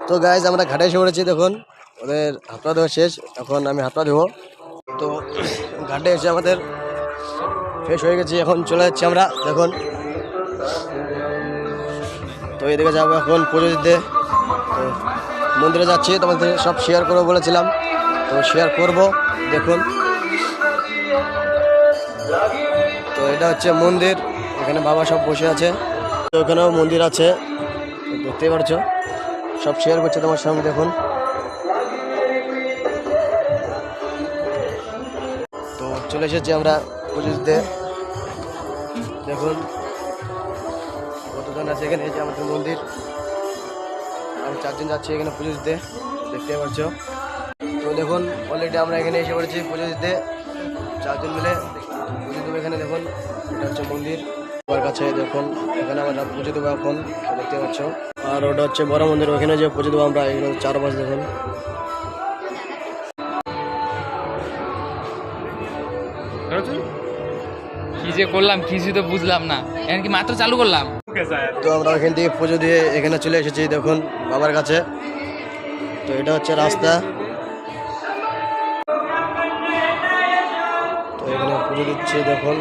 তো গাইজ আমরা ঘাটে এসে পড়েছি, দেখুন ওদের হাত পা ধোয়া শেষ, এখন আমি হাত পা ধোবো। তো ঘাটে এসে আমাদের ফ্রেশ হয়ে গেছি, এখন চলে যাচ্ছি আমরা দেখুন। তো এদিকে যাবো এখন পুজো দিতে। তো মন্দিরে যাচ্ছি, তোমাদের সব শেয়ার করবো বলেছিলাম, তো শেয়ার করব দেখুন। তো এটা হচ্ছে মন্দির, এখানে বাবা সব বসে আছে। তো এখানেও মন্দির আছে, দেখতেই পারছো, সব শেয়ার করছে তোমার সামনে দেখুন। তো চলে এসেছি আমরা পুজো দিতে, দেখুন কতজন আছে এখানে। এই যে আমাদের মন্দির, আমি 4 জন যাচ্ছি এখানে পুজো দিতে, দেখতে পাচ্ছ। তো দেখুন অলরেডি আমরা এখানে এসে পড়েছি পুজো দিতে, 4 জন মিলে পুজো দেবো এখানে। দেখুন এটা হচ্ছে মন্দির আমার কাছে, দেখুন এখানে আমরা পুজো দেবো এখন, দেখতে পাচ্ছ। আর ওটা হচ্ছে বড় মন্দির, ওখানে যে পুজো দেবো আমরা, এখানে 4 পাঁচ দেখুন। কি যে করলাম কিছু তো বুঝলাম না, এখন কি মাত্র চালু করলাম। তো আমরা এখান থেকে পুজো দিয়ে এখানে চলে এসেছি দেখুন বাবার কাছে। তো এটা হচ্ছে রাস্তা, তো এখানে পুজো দিচ্ছি দেখুন।